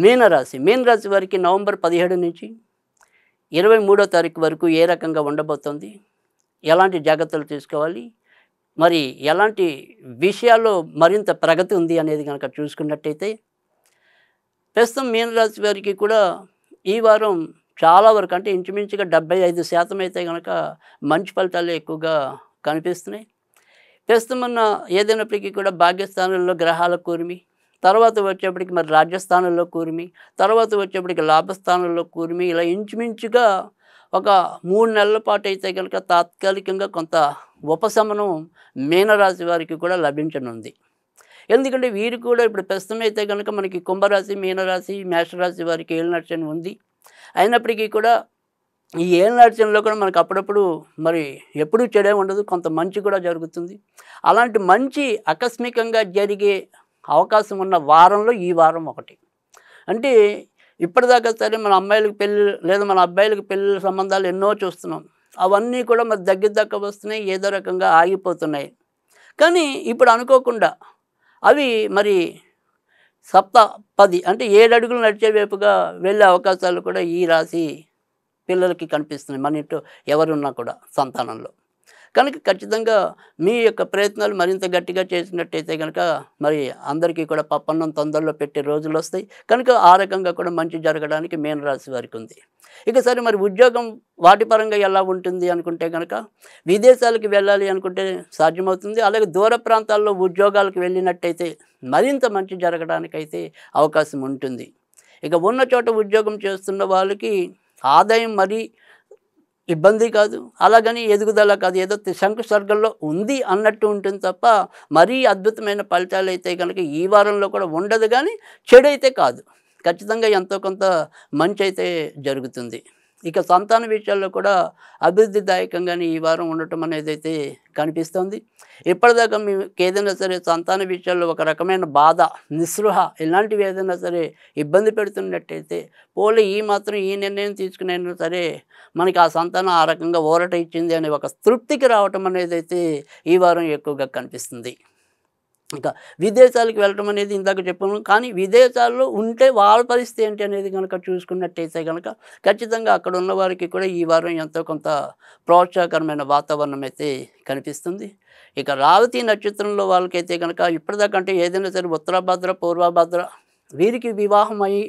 మీనరాశి వారికి నవంబర్ 17 నుంచి 23వ తారీఖు వరకు ఏ రకంగా ఉండబోతోంది, ఎలాంటి జాగ్రత్తలు తీసుకోవాలి, మరి ఎలాంటి విషయాల్లో మరింత ప్రగతి ఉంది అనేది కనుక చూసుకున్నట్టయితే, ప్రస్తుతం మీనరాశి వారికి కూడా ఈ వారం చాలా వరకు అంటే ఇంచుమించుగా 75% అయితే కనుక మంచి ఫలితాలు ఎక్కువగా కనిపిస్తున్నాయి. ప్రస్తుతం ఉన్న ఏదైనప్పటికీ కూడా భాగ్యస్థానంలో గ్రహాల కూర్మి, తర్వాత వచ్చేప్పటికి మరి రాజ్యస్థానంలో కూర్మి, తర్వాత వచ్చేప్పటికి లాభస్థానంలో కూర్మి, ఇలా ఇంచుమించుగా ఒక 3 నెలల పాటు అయితే కనుక తాత్కాలికంగా కొంత ఉపశమనం మీనరాశి వారికి కూడా లభించనుంది. ఎందుకంటే వీరు కూడా ఇప్పుడు ప్రస్తుతం అయితే కనుక మనకి కుంభరాశి, మీనరాశి, మేషరాశి వారికి ఏలినాటి శని ఉంది. అయినప్పటికీ కూడా ఈ ఏలినాటి శనిలో కూడా మనకు అప్పుడప్పుడు మరి ఎప్పుడూ చెడే ఉండదు, కొంత మంచి కూడా జరుగుతుంది. అలాంటి మంచి ఆకస్మికంగా జరిగే అవకాశం ఉన్న వారంలో ఈ వారం ఒకటి. అంటే ఇప్పటిదాకా సరే మన అమ్మాయిలకు పెళ్ళి లేదా మన అబ్బాయిలకు పెళ్ళి సంబంధాలు ఎన్నో చూస్తున్నాం. అవన్నీ కూడా మరి దగ్గర దాకా వస్తున్నాయి, ఏదో రకంగా ఆగిపోతున్నాయి. కానీ ఇప్పుడు అనుకోకుండా అవి మరి 10 అంటే 7 అడుగులు నడిచే వైపుగా వెళ్ళే అవకాశాలు కూడా ఈ రాశి పిల్లలకి కనిపిస్తున్నాయి, మన ఇంట్లో ఎవరున్నా కూడా సంతానంలో. కనుక ఖచ్చితంగా మీ యొక్క ప్రయత్నాలు మరింత గట్టిగా చేసినట్టయితే కనుక మరి అందరికీ కూడా పప్పన్నం తొందరలో పెట్టే రోజులు వస్తాయి. కనుక ఆ రకంగా కూడా మంచి జరగడానికి మీనరాశి వారికి ఉంది. ఇక సరే మరి ఉద్యోగం వాటి పరంగా ఎలా ఉంటుంది అనుకుంటే కనుక విదేశాలకు వెళ్ళాలి అనుకుంటే సాధ్యమవుతుంది. అలాగే దూర ప్రాంతాల్లో ఉద్యోగాలకు వెళ్ళినట్టయితే మరింత మంచి జరగడానికైతే అవకాశం ఉంటుంది. ఇక ఉన్న చోట ఉద్యోగం చేస్తున్న వాళ్ళకి ఆదాయం మరీ ఇబ్బంది కాదు, అలాగని ఎదుగుదల కాదు, ఏదో శంకు స్వర్గంలో ఉంది అన్నట్టు ఉంటుంది తప్ప మరీ అద్భుతమైన ఫలితాలు అయితే కనుక ఈ వారంలో కూడా ఉండదు. కానీ చెడైతే కాదు, ఖచ్చితంగా ఎంతో కొంత మంచి అయితే జరుగుతుంది. ఇక సంతాన విషయాల్లో కూడా అభివృద్ధిదాయకంగానే ఈ వారం ఉండటం అనేది అయితే కనిపిస్తుంది. ఇప్పటిదాకా మీకు ఏదైనా సరే సంతాన విషయాల్లో ఒక రకమైన బాధ, నిస్పృహ ఇలాంటివి ఏదైనా సరే ఇబ్బంది పెడుతున్నట్టయితే పోలీ ఈ మాత్రం ఈ నిర్ణయం తీసుకునైనా సరే మనకి ఆ సంతానం ఆ రకంగా ఊరట ఇచ్చింది అనే ఒక తృప్తికి రావటం అనేది అయితే ఈ వారం ఎక్కువగా కనిపిస్తుంది. ఇంకా విదేశాలకు వెళ్ళటం అనేది ఇందాక చెప్పాము. కానీ విదేశాల్లో ఉంటే వాళ్ళ పరిస్థితి ఏంటి అనేది కనుక చూసుకున్నట్టయితే కనుక ఖచ్చితంగా అక్కడ ఉన్న వారికి కూడా ఈ వారం ఎంతో కొంత ప్రోత్సాహకరమైన వాతావరణం అయితే కనిపిస్తుంది. ఇక రేవతి నక్షత్రంలో వాళ్ళకైతే కనుక ఇప్పటిదాకా అంటే ఏదైనా సరే ఉత్తరాభద్ర, పూర్వభద్ర వీరికి వివాహం అయ్యి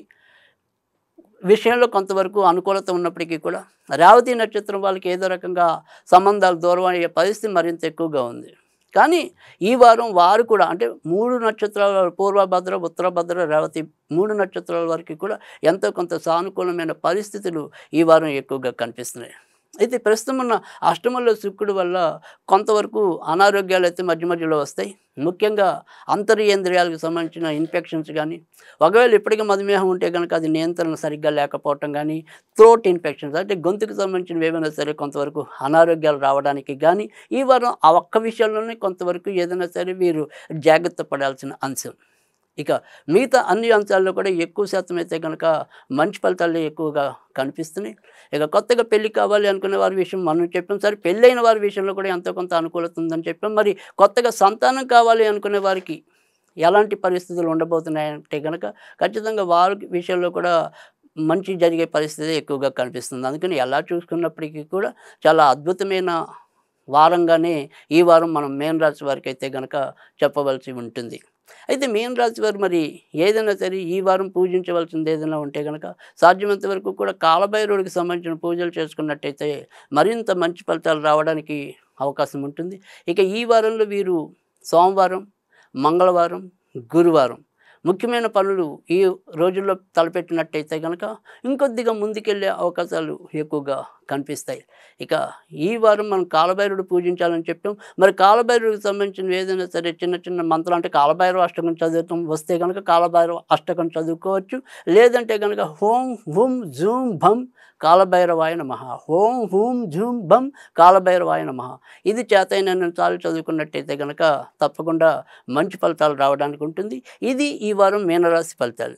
విషయంలో కొంతవరకు అనుకూలత ఉన్నప్పటికీ కూడా రేవతి నక్షత్రం వాళ్ళకి ఏదో రకంగా సంబంధాలు దూరం అయ్యే పరిస్థితి మరింత ఎక్కువగా ఉంది. కానీ ఈ వారం వారు కూడా అంటే 3 నక్షత్రాల పూర్వభద్ర, ఉత్తరభద్ర, రేవతి 3 నక్షత్రాల వారికి కూడా ఎంతో కొంత సానుకూలమైన పరిస్థితులు ఈ వారం ఎక్కువగా కనిపిస్తున్నాయి. అయితే ప్రస్తుతం ఉన్న అష్టమంలో శుక్రుడు వల్ల కొంతవరకు అనారోగ్యాలు అయితే మధ్య మధ్యలో వస్తాయి. ముఖ్యంగా అంతర్యేంద్రియాలకు సంబంధించిన ఇన్ఫెక్షన్స్ కానీ, ఒకవేళ ఇప్పటికీ మధుమేహం ఉంటే కనుక అది నియంత్రణ సరిగ్గా లేకపోవటం కానీ, థ్రోట్ ఇన్ఫెక్షన్స్ అంటే గొంతుకు సంబంధించినవి ఏమైనా సరే కొంతవరకు అనారోగ్యాలు రావడానికి కానీ ఈ వారం ఆ ఒక్క విషయంలోనే కొంతవరకు ఏదైనా సరే వీరు జాగ్రత్త పడాల్సిన అంశం. ఇక మిగతా అన్ని అంశాల్లో కూడా ఎక్కువ శాతం అయితే కనుక మంచి ఫలితాలు ఎక్కువగా కనిపిస్తున్నాయి. ఇక కొత్తగా పెళ్లి కావాలి అనుకునే వారి విషయం మనం చెప్పాం. సరే పెళ్ళైన వారి విషయంలో కూడా ఎంతో కొంత అనుకూలత ఉందని చెప్పాం. మరి కొత్తగా సంతానం కావాలి అనుకునే వారికి ఎలాంటి పరిస్థితులు ఉండబోతున్నాయంటే కనుక ఖచ్చితంగా వారి విషయంలో కూడా మంచి జరిగే పరిస్థితి ఎక్కువగా కనిపిస్తుంది. అందుకని ఎలా చూసుకున్నప్పటికీ కూడా చాలా అద్భుతమైన వారంగానే ఈ వారం మనం మీనరాశి వారికి అయితే కనుక చెప్పవలసి ఉంటుంది. అయితే మీనరాశి వారు మరి ఏదైనా సరే ఈ వారం పూజించవలసింది ఏదైనా ఉంటే కనుక సాధ్యమైనంత వరకు కూడా కాలభైరవుడికి సంబంధించిన పూజలు చేసుకున్నట్టయితే మరింత మంచి ఫలితాలు రావడానికి అవకాశం ఉంటుంది. ఇక ఈ వారంలో వీరు సోమవారం, మంగళవారం, గురువారం ముఖ్యమైన పనులు ఈ రోజుల్లో తలపెట్టినట్టయితే కనుక ఇంకొద్దిగా ముందుకెళ్ళే అవకాశాలు ఎక్కువగా కనిపిస్తాయి. ఇక ఈ వారం మనం కాలభైరవుడు పూజించాలని చెప్పాం. మరి కాలభైరవుడికి సంబంధించిన ఏదైనా సరే చిన్న చిన్న మంత్రాలు అంటే కాలభైరవ అష్టకం చదువుతాం వస్తే కనుక కాలభైరవ అష్టకం చదువుకోవచ్చు. లేదంటే కనుక హోం హుం జూం భం కాలభైరవాయ నమః, ఓం హూం ఝూం భం కాలభైరవాయ నమః. ఇది చేతైన సార్లు చదువుకున్నట్టయితే కనుక తప్పకుండా మంచి ఫలితాలు రావడానికి ఉంటుంది. ఇది ఈ వారం మీనరాశి ఫలితాలు.